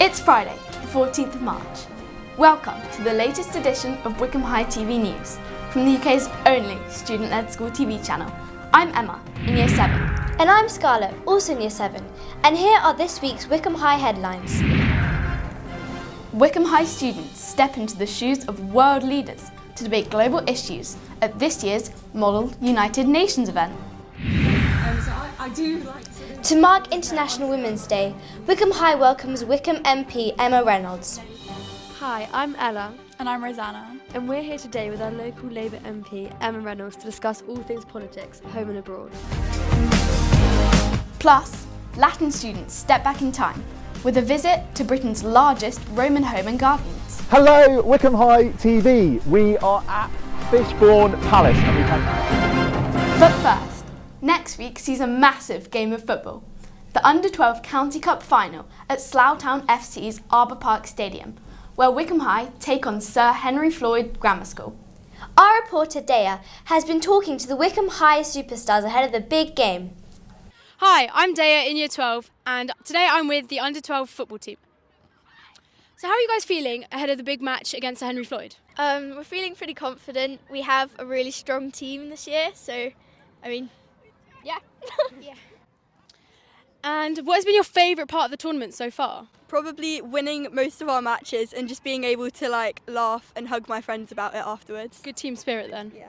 It's Friday, the 14th of March. Welcome to the latest edition of Wycombe High TV News from the UK's only student-led school TV channel. I'm Emma, in Year 7. And I'm Scarlett, also in Year 7. And here are this week's Wycombe High headlines. Wycombe High students step into the shoes of world leaders to debate global issues at this year's Model United Nations event. To mark International Women's Day, Wycombe High welcomes Wycombe MP Emma Reynolds. Hi, I'm Ella. And I'm Rosanna. And we're here today with our local Labour MP Emma Reynolds to discuss all things politics, home and abroad. Plus, Latin students step back in time with a visit to Britain's largest Roman home and gardens. Hello, Wycombe High TV. We are at Fishbourne Palace. And we've had... But first, next week sees a massive game of football. The Under-12 County Cup final at Slough Town FC's Arbour Park Stadium, where Wycombe High take on Sir Henry Floyd Grammar School. Our reporter Daya has been talking to the Wycombe High superstars ahead of the big game. Hi, I'm Daya in Year 12 and today I'm with the Under-12 football team. So how are you guys feeling ahead of the big match against Sir Henry Floyd? We're feeling pretty confident. We have a really strong team this year, so, yeah. Yeah. And what has been your favourite part of the tournament so far? Probably winning most of our matches and just being able to laugh and hug my friends about it afterwards. Good team spirit then. Yeah.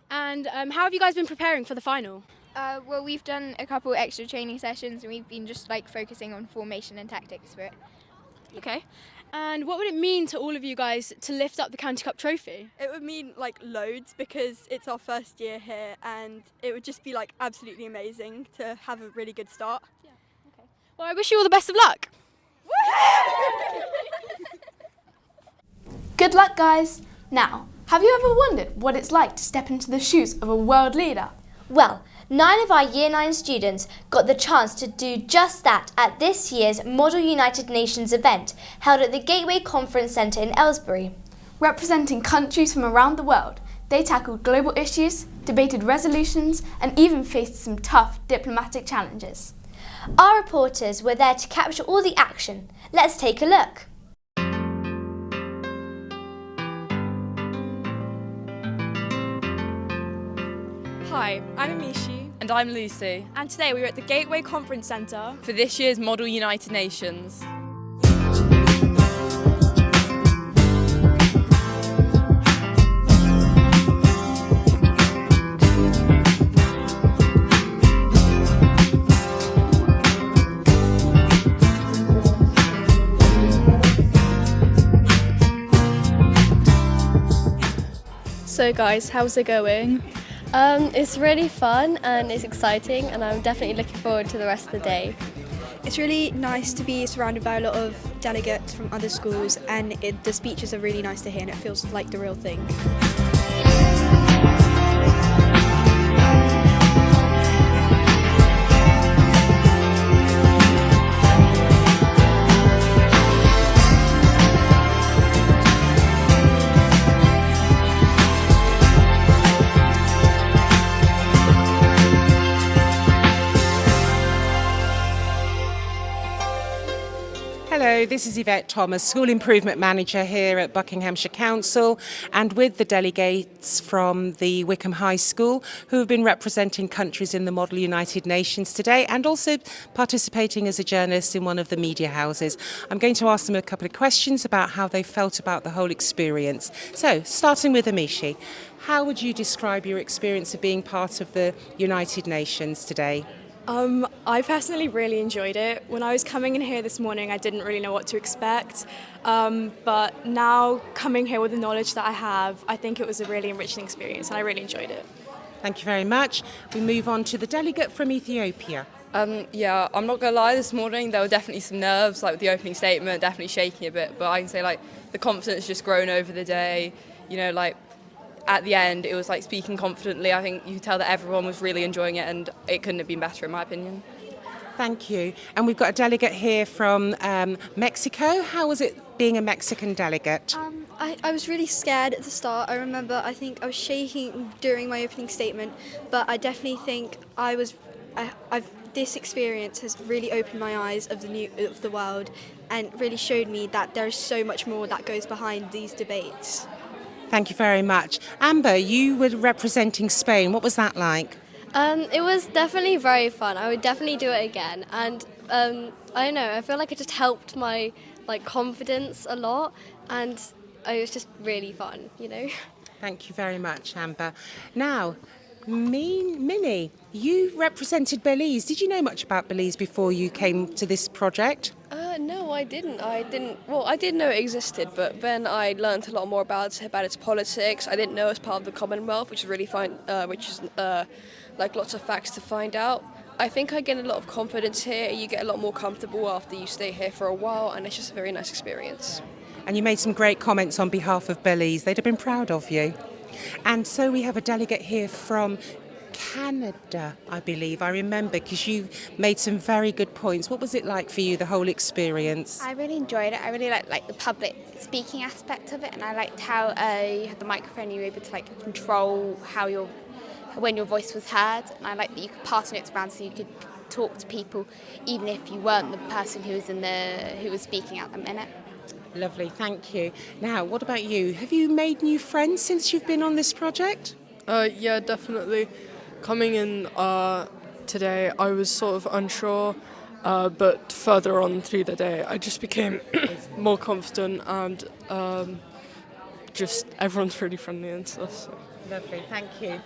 And how have you guys been preparing for the final? Well, we've done a couple extra training sessions and we've been just focusing on formation and tactics for it. Okay. And what would it mean to all of you guys to lift up the County Cup trophy? It would mean loads because it's our first year here and it would just be absolutely amazing to have a really good start. Yeah. Okay. Well, I wish you all the best of luck. Good luck, guys. Now, have you ever wondered what it's like to step into the shoes of a world leader? Well, 9 of our Year 9 students got the chance to do just that at this year's Model United Nations event held at the Gateway Conference Centre in Aylesbury. Representing countries from around the world, they tackled global issues, debated resolutions, and even faced some tough diplomatic challenges. Our reporters were there to capture all the action. Let's take a look. Hi, I'm Amishi. And I'm Lucy. And today we are at the Gateway Conference Centre for this year's Model United Nations. So guys, how's it going? It's really fun and it's exciting and I'm definitely looking forward to the rest of the day. It's really nice to be surrounded by a lot of delegates from other schools and the speeches are really nice to hear and it feels like the real thing. Hello, this is Yvette Thomas, School Improvement Manager here at Buckinghamshire Council and with the delegates from the Wycombe High School who have been representing countries in the Model United Nations today and also participating as a journalist in one of the media houses. I'm going to ask them a couple of questions about how they felt about the whole experience. So, starting with Amishi, how would you describe your experience of being part of the United Nations today? I personally really enjoyed it. When I was coming in here this morning, I didn't really know what to expect. But now coming here with the knowledge that I have, I think it was a really enriching experience and I really enjoyed it. Thank you very much. We move on to the delegate from Ethiopia. Yeah, I'm not going to lie, this morning there were definitely some nerves, with the opening statement, definitely shaking a bit, but I can say the confidence just grown over the day, at the end, it was speaking confidently. I think you could tell that everyone was really enjoying it and it couldn't have been better in my opinion. Thank you. And we've got a delegate here from Mexico. How was it being a Mexican delegate? I was really scared at the start. I think I was shaking during my opening statement, but I definitely think I've this experience has really opened my eyes of the world and really showed me that there is so much more that goes behind these debates. Thank you very much. Amber, you were representing Spain. What was that like? It was definitely very fun. I would definitely do it again. And I don't know, I feel like it just helped my confidence a lot, and it was just really fun, you know. Thank you very much, Amber. Now, Minnie, you represented Belize. Did you know much about Belize before you came to this project? No, I didn't. Well, I did know it existed, but then I learned a lot more about its politics. I didn't know it was part of the Commonwealth, which is really fun, like lots of facts to find out. I think I gained a lot of confidence here. You get a lot more comfortable after you stay here for a while, and it's just a very nice experience. And you made some great comments on behalf of Belize. They'd have been proud of you. And so we have a delegate here from Canada, I believe. I remember, because you made some very good points. What was it like for you, the whole experience? I really enjoyed it. I really liked the public speaking aspect of it, and I liked how you had the microphone, you were able to control when your voice was heard, and I liked that you could pass notes around so you could talk to people even if you weren't the person who was speaking at the minute. Lovely, thank you. Now, what about you? Have you made new friends since you've been on this project? Yeah, definitely. Coming in today, I was sort of unsure, but further on through the day, I just became more confident, and just everyone's really friendly and stuff. So. Lovely, thank you.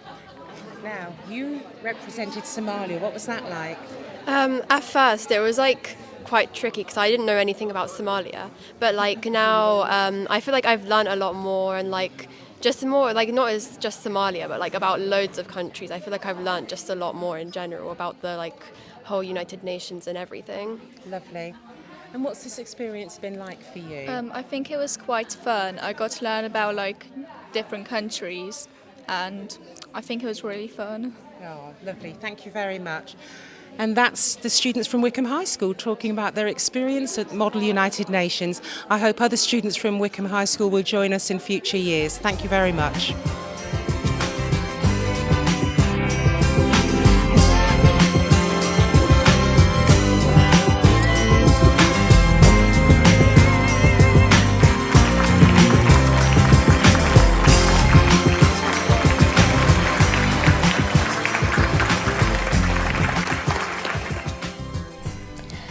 Now, you represented Somalia. What was that like? At first, it was quite tricky because I didn't know anything about Somalia, but now I feel like I've learned a lot more, and just more not as just Somalia, but about loads of countries. I feel like I've learned just a lot more in general about the whole United Nations and everything. Lovely. And what's this experience been like for you? I think it was quite fun. I got to learn about different countries, and I think it was really fun. Oh, lovely. Thank you very much. And that's the students from Wycombe High School talking about their experience at Model United Nations. I hope other students from Wycombe High School will join us in future years. Thank you very much.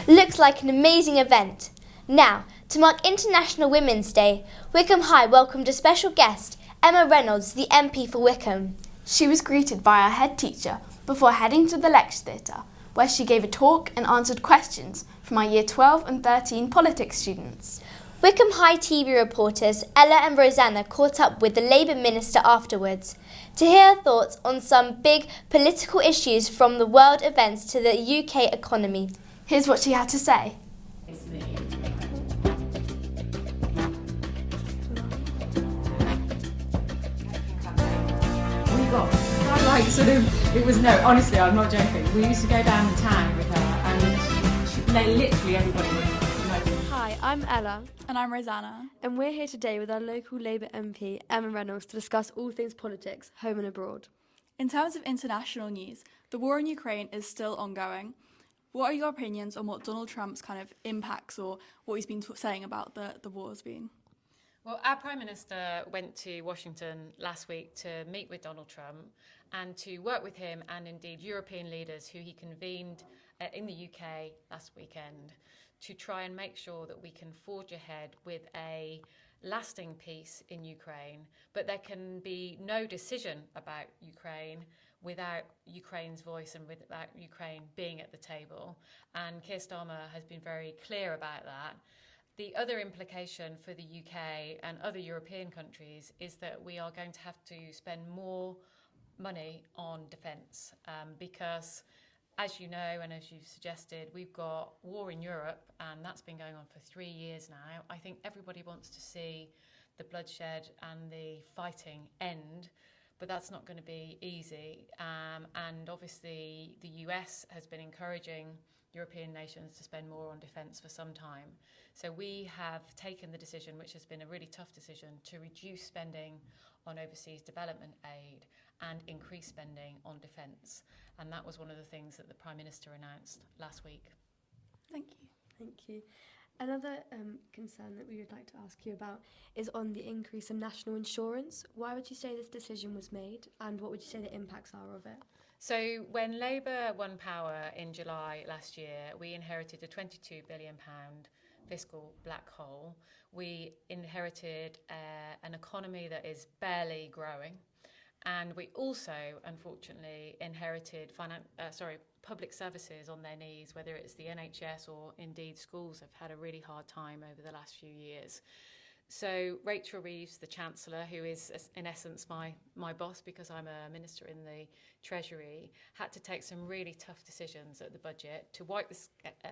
Looks like an amazing event. Now, to mark International Women's Day, Wycombe High welcomed a special guest, Emma Reynolds, the MP for Wycombe. She was greeted by our head teacher before heading to the lecture theatre, where she gave a talk and answered questions from our Year 12 and 13 politics students. Wycombe High TV reporters Ella and Rosanna caught up with the Labour Minister afterwards to hear her thoughts on some big political issues, from the world events to the UK economy. Here's what she had to say. Honestly, I'm not joking. We used to go down the town with her, and literally everybody would know. Hi, I'm Ella. And I'm Rosanna. And we're here today with our local Labour MP, Emma Reynolds, to discuss all things politics, home and abroad. In terms of international news, the war in Ukraine is still ongoing. What are your opinions on what Donald Trump's kind of impacts, or what he's been saying about the war's been? Well, our Prime Minister went to Washington last week to meet with Donald Trump and to work with him and indeed European leaders who he convened in the UK last weekend to try and make sure that we can forge ahead with a lasting peace in Ukraine, but there can be no decision about Ukraine without Ukraine's voice and without Ukraine being at the table. And Keir Starmer has been very clear about that. The other implication for the UK and other European countries is that we are going to have to spend more money on defence because, as you know and as you've suggested, we've got war in Europe, and that's been going on for 3 years now. I think everybody wants to see the bloodshed and the fighting end, but that's not going to be easy. And obviously the US has been encouraging European nations to spend more on defence for some time. So we have taken the decision, which has been a really tough decision, to reduce spending on overseas development aid and increase spending on defence. And that was one of the things that the Prime Minister announced last week. Thank you. Thank you. Another concern that we would like to ask you about is on the increase in national insurance. Why would you say this decision was made, and what would you say the impacts are of it? So when Labour won power in July last year, we inherited a £22 billion fiscal black hole. We inherited an economy that is barely growing. And we also, unfortunately, inherited public services on their knees, whether it's the NHS or indeed schools have had a really hard time over the last few years. So Rachel Reeves, the Chancellor, who is in essence my boss because I'm a minister in the Treasury, had to take some really tough decisions at the budget to wipe the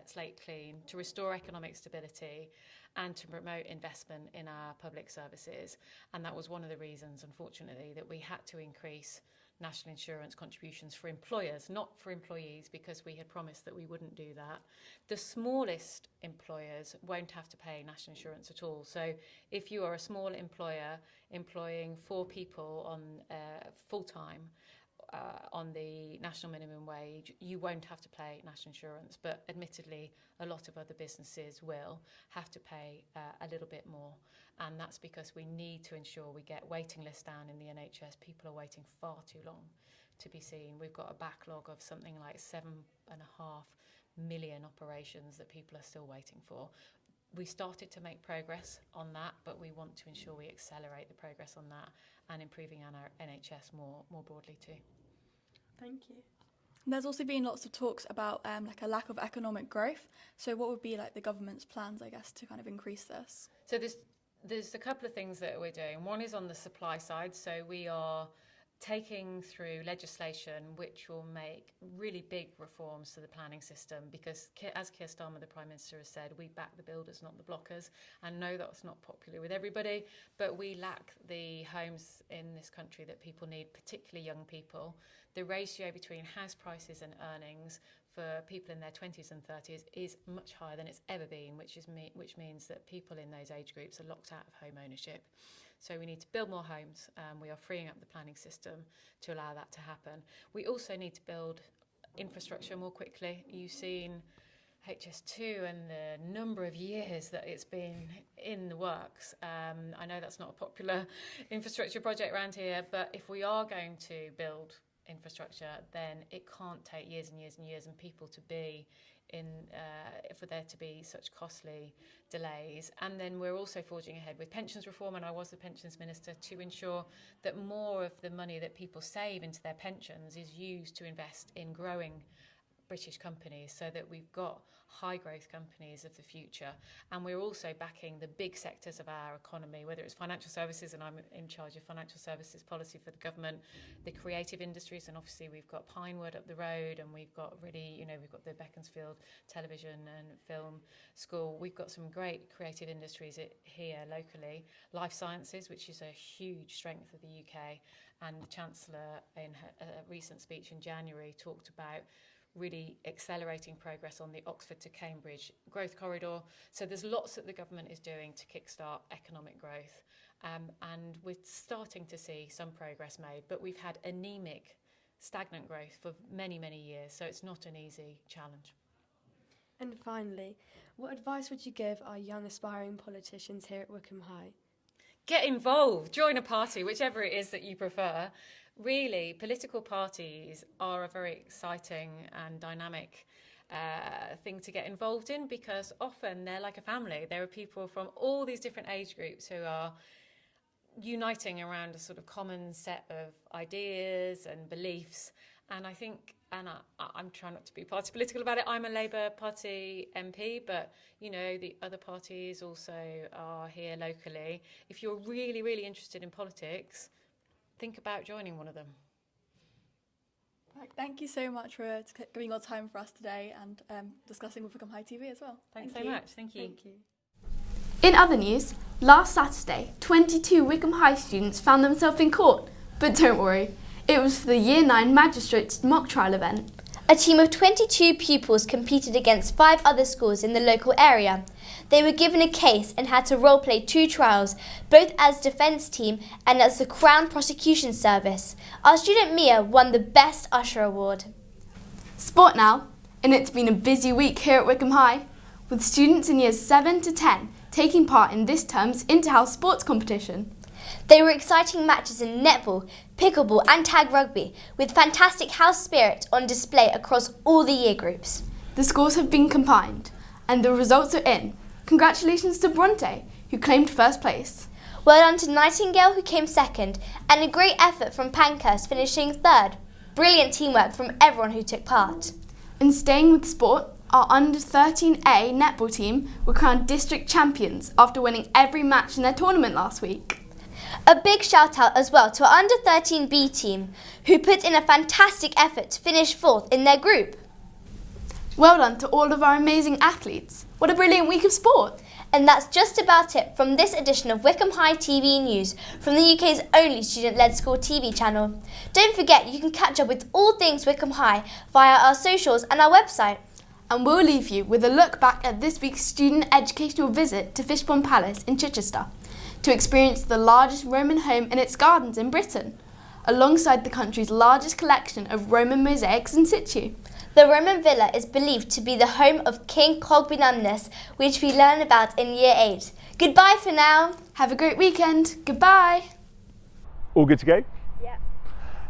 slate clean, to restore economic stability and to promote investment in our public services. And that was one of the reasons, unfortunately, that we had to increase national insurance contributions for employers, not for employees, because we had promised that we wouldn't do that. The smallest employers won't have to pay national insurance at all. So if you are a small employer employing 4 people on full-time on the national minimum wage, you won't have to pay national insurance, but admittedly a lot of other businesses will have to pay a little bit more, and that's because we need to ensure we get waiting lists down in the NHS. People are waiting far too long to be seen. We've got a backlog of something like 7.5 million operations that people are still waiting for. We started to make progress on that, but we want to ensure we accelerate the progress on that and improving our NHS more broadly too. Thank you. There's also been lots of talks about like a lack of economic growth. So what would be like the government's plans, I guess, to kind of increase this? So there's a couple of things that we're doing. One is on the supply side. So we are taking through legislation which will make really big reforms to the planning system, because as Keir Starmer, the Prime Minister, has said, we back the builders, not the blockers. And no, that's not popular with everybody, but we lack the homes in this country that people need, particularly young people. The ratio between house prices and earnings for people in their 20s and 30s is much higher than it's ever been, which means that people in those age groups are locked out of home ownership. So we need to build more homes. We are freeing up the planning system to allow that to happen. We also need to build infrastructure more quickly. You've seen HS2 and the number of years that it's been in the works. I know that's not a popular infrastructure project around here, but if we are going to build infrastructure, then it can't take years and years and years and people to be for there to be such costly delays. And then we're also forging ahead with pensions reform, and I was the pensions minister, to ensure that more of the money that people save into their pensions is used to invest in growing British companies, so that we've got high growth companies of the future. And we're also backing the big sectors of our economy, whether it's financial services, and I'm in charge of financial services policy for the government, the creative industries, and obviously we've got Pinewood up the road, and we've got really, we've got the Beaconsfield Television and Film School. We've got some great creative industries here locally. Life sciences, which is a huge strength of the UK, and the Chancellor in her recent speech in January talked about really accelerating progress on the Oxford to Cambridge growth corridor. So there's lots that the government is doing to kickstart economic growth, and we're starting to see some progress made, but we've had anemic, stagnant growth for many, many years, so it's not an easy challenge. And finally, what advice would you give our young aspiring politicians here at Wycombe High? Get involved, join a party, whichever it is that you prefer. Really, political parties are a very exciting and dynamic thing to get involved in, because often they're like a family. There are people from all these different age groups who are uniting around a sort of common set of ideas and beliefs. And I think, and I'm trying not to be party political about it, I'm a Labour Party MP, but, the other parties also are here locally. If you're really, really interested in politics, think about joining one of them. Right, thank you so much for giving your time for us today and discussing with Wycombe High TV as well. Thanks so much. Thank you. Thank you. In other news, last Saturday, 22 Wycombe High students found themselves in court. But don't worry, it was for the Year 9 Magistrates mock trial event. A team of 22 pupils competed against 5 other schools in the local area. they were given a case and had to role-play 2 trials, both as defence team and as the Crown Prosecution Service. Our student Mia won the Best Usher Award. Sport now, and it's been a busy week here at Wycombe High, with students in years 7 to 10 taking part in this term's Interhouse Sports Competition. They were exciting matches in netball, pickleball and tag rugby, with fantastic house spirit on display across all the year groups. The scores have been combined, and the results are in. Congratulations to Bronte, who claimed first place. Well done to Nightingale, who came second, and a great effort from Pankhurst, finishing third. Brilliant teamwork from everyone who took part. And staying with sport, our under-13A netball team were crowned district champions after winning every match in their tournament last week. A big shout out as well to our under-13B team, who put in a fantastic effort to finish 4th in their group. Well done to all of our amazing athletes. What a brilliant week of sport. And that's just about it from this edition of Wycombe High TV News from the UK's only student-led school TV channel. Don't forget you can catch up with all things Wycombe High via our socials and our website. And we'll leave you with a look back at this week's student educational visit to Fishbourne Palace in Chichester to experience the largest Roman home and its gardens in Britain, alongside the country's largest collection of Roman mosaics in situ. The Roman villa is believed to be the home of King Cogbinumnus, which we learn about in Year 8. Goodbye for now. Have a great weekend. Goodbye. All good to go? Yeah.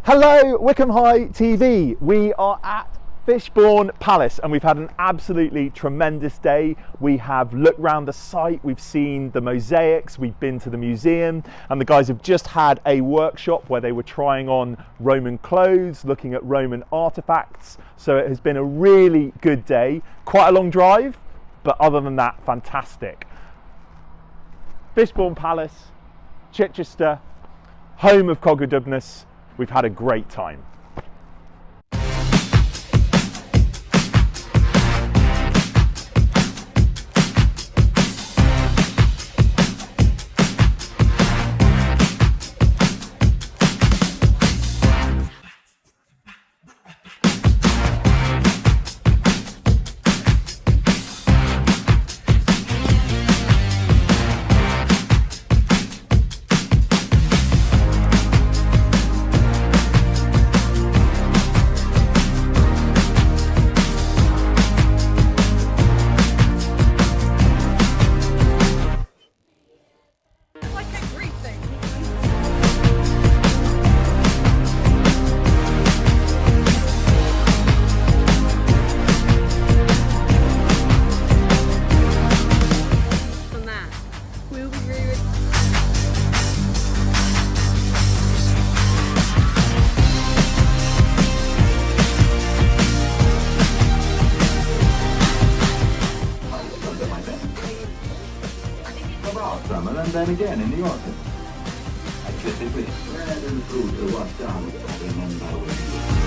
Hello, Wycombe High TV. We are at Fishbourne Palace and we've had an absolutely tremendous day. We have looked round the site, we've seen the mosaics, we've been to the museum, and the guys have just had a workshop where they were trying on Roman clothes, looking at Roman artifacts. So it has been a really good day. Quite a long drive, but other than that, fantastic. Fishbourne Palace, Chichester, home of Cogbinumnus. We've had a great time. And then again in the autumn. I just think it's red and fruit or what's down.